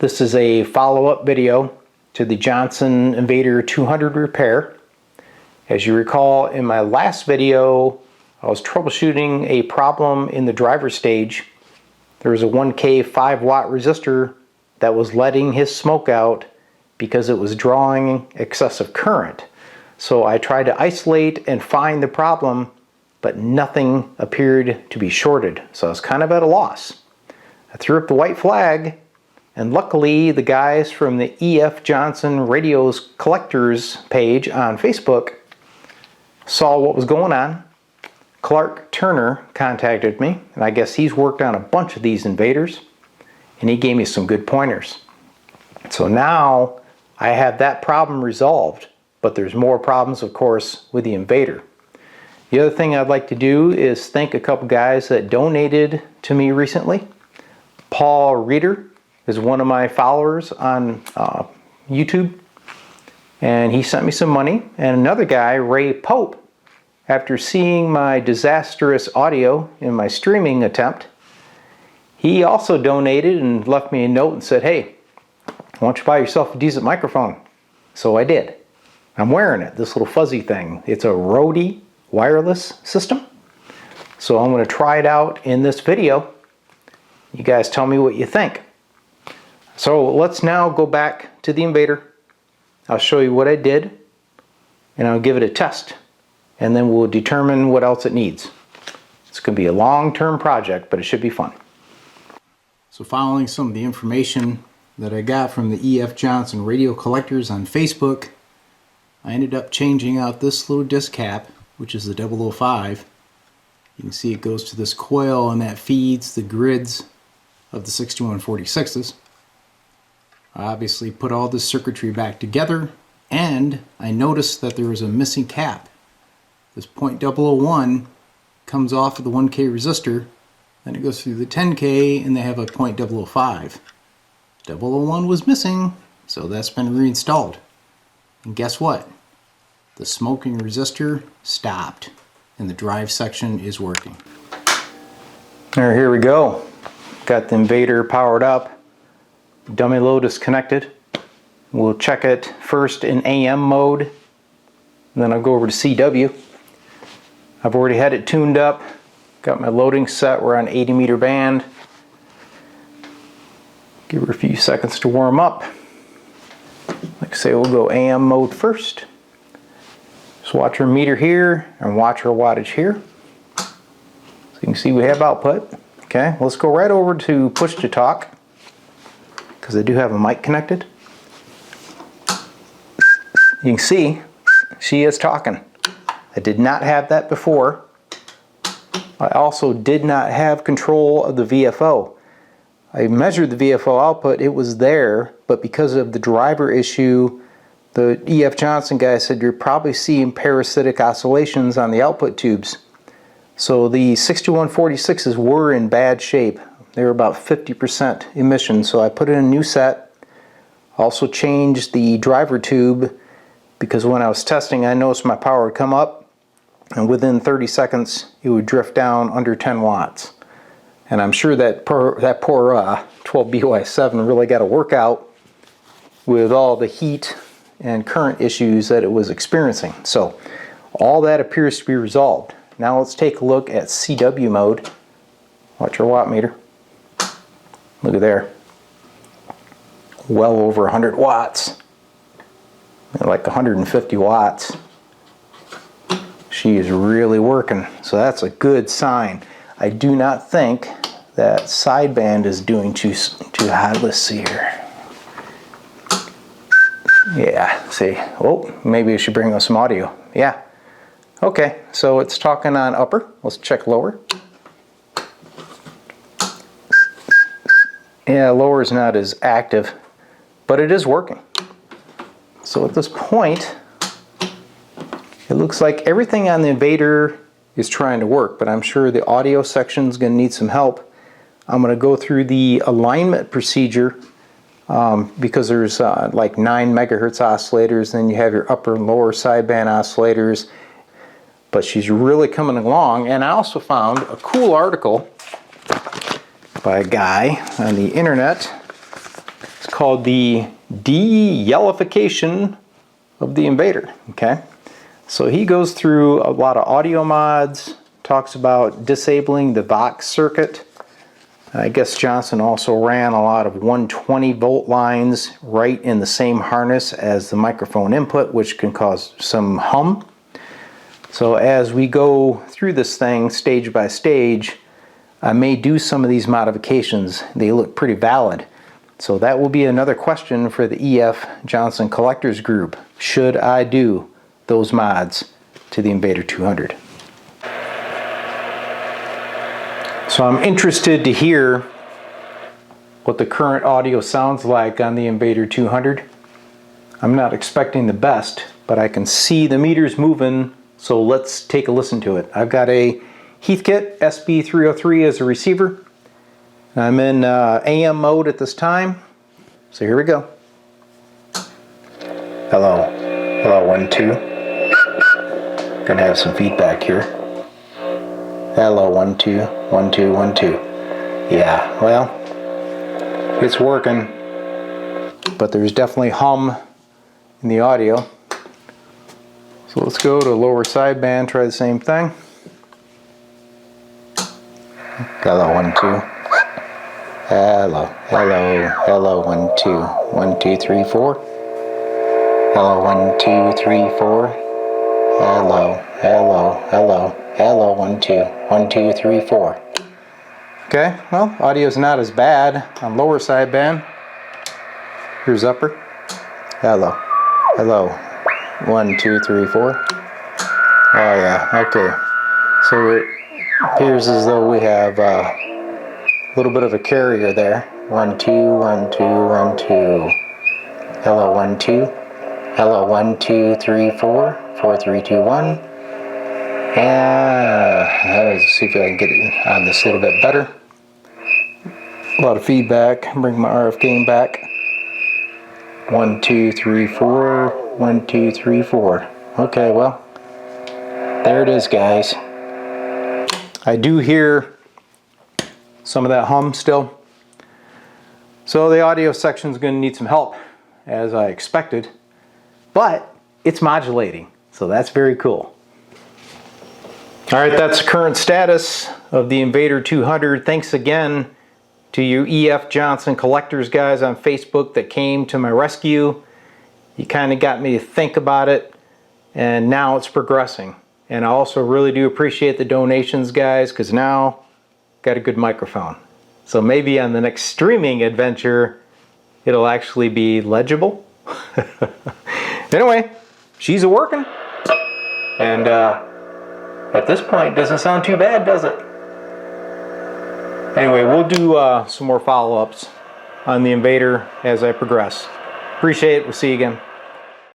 This is a follow-up video to the Johnson Invader 200 repair. As you recall, in my last video, I was troubleshooting a problem in the driver stage. There was a 1K 5-watt resistor that was letting his smoke out because it was drawing excessive current. So I tried to isolate and find the problem, but nothing appeared to be shorted. So I was kind of at a loss. I threw up the white flag, and luckily the guys from the EF Johnson Radios Collectors page on Facebook saw what was going on. Clark Turner contacted me, and I guess he's worked on a bunch of these Invaders, and he gave me some good pointers. So now I have that problem resolved, but there's more problems, of course, with the Invader. The other thing I'd like to do is thank a couple guys that donated to me recently. Paul Reeder is one of my followers on YouTube, and he sent me some money. And another guy, Ray Pope, after seeing my disastrous audio in my streaming attempt, he also donated and left me a note and said, hey, why don't you buy yourself a decent microphone? So I did. I'm wearing it, this little fuzzy thing. It's a Rode wireless system. So I'm going to try it out in this video. You guys tell me what you think. So let's now go back to the Invader. I'll show you what I did, and I'll give it a test, and then we'll determine what else it needs. It's going to be a long-term project, but it should be fun. So following some of the information that I got from the EF Johnson Radio Collectors on Facebook, I ended up changing out this little disc cap, which is the 005. You can see it goes to this coil, and that feeds the grids of the 6146s. I obviously put all this circuitry back together, and I noticed that there was a missing cap. This .001 comes off of the 1K resistor, then it goes through the 10K, and they have a .005. 001 was missing, so that's been reinstalled. And guess what? The smoking resistor stopped, and the drive section is working. Alright, here we go. Got the Invader powered up. Dummy load is connected. We'll check it first in AM mode, and then I'll go over to CW. I've already had it tuned up. Got my loading set. We're on 80 meter band. Give her a few seconds to warm up. Like I say, we'll go AM mode first. Just watch our meter here and watch our wattage here. So you can see we have output. Okay, let's go right over to push to talk, because I do have a mic connected. You can see she is talking. I did not have that before. I also did not have control of the VFO. I measured the VFO output, it was there, but because of the driver issue, the EF Johnson guy said you're probably seeing parasitic oscillations on the output tubes. So the 6146s were in bad shape. They were about 50% emission, so I put in a new set. Also changed the driver tube, because when I was testing I noticed my power would come up, and within 30 seconds it would drift down under 10 watts. And I'm sure that poor 12BY7 really got a workout with all the heat and current issues that it was experiencing. So all that appears to be resolved. Now let's take a look at CW mode. Watch our watt meter. Look at there. Well over 100 watts. Like 150 watts. She is really working. So that's a good sign. I do not think that sideband is doing too hot. Let's see here. Yeah, see. Oh, maybe I should bring us some audio. Yeah. Okay, so it's talking on upper. Let's check lower. Yeah, lower is not as active, but it is working. So at this point, it looks like everything on the Invader is trying to work, but I'm sure the audio section is going to need some help. I'm going to go through the alignment procedure because there's like 9 megahertz oscillators, then you have your upper and lower sideband oscillators. But she's really coming along, and I also found a cool article by a guy on the internet It's called the de-yellification of the Invader. Okay, so he goes through a lot of audio mods, talks about disabling the Vox circuit. I guess Johnson also ran a lot of 120 volt lines right in the same harness as the microphone input, which can cause some hum. So as we go through this thing stage by stage, I may do some of these modifications. They look pretty valid. So that will be another question for the EF Johnson Collectors Group. Should I do those mods to the Invader 200? So I'm interested to hear what the current audio sounds like on the Invader 200. I'm not expecting the best, but I can see the meters moving, so let's take a listen to it. I've got a Heathkit SB303 as a receiver. I'm in AM mode at this time, so here we go. Hello, hello, 1, 2. Gonna have some feedback here. Hello, 1, 2, 1, 2, 1, 2. Yeah, well, it's working, but there's definitely hum in the audio. So let's go to lower sideband, try the same thing. Hello, 1, 2. Hello, hello, hello, 1, 2, 1, 2, 3, 4. Hello, 1, 2, 3, 4. Hello, hello, hello, hello, 1, 2, 1, 2, 3, 4. Okay, well, audio's not as bad on lower sideband. Here's upper. Hello, hello, 1, 2, 3, 4. Oh yeah, okay. So it appears as though we have a little bit of a carrier there. 1, 2, 1, 2, 1, 2. Hello, 1, 2. Hello, 1, 2, 3, 4. 4, 3, 2, 1. And let's see if I can get it on this a little bit better. A lot of feedback. Bring my RF gain back. 1, 2, 3, 4. 1, 2, 3, 4. Okay, well, there it is, guys. I do hear some of that hum still. So the audio section is going to need some help, as I expected. But it's modulating, so that's very cool. All right, that's the current status of the Invader 200. Thanks again to you EF Johnson Collectors guys on Facebook that came to my rescue. You kind of got me to think about it, and now it's progressing. And I also really do appreciate the donations, guys, because now I've got a good microphone. So maybe on the next streaming adventure, it'll actually be legible. Anyway, she's a-working. And at this point, it doesn't sound too bad, does it? Anyway, we'll do some more follow-ups on the Invader as I progress. Appreciate it. We'll see you again.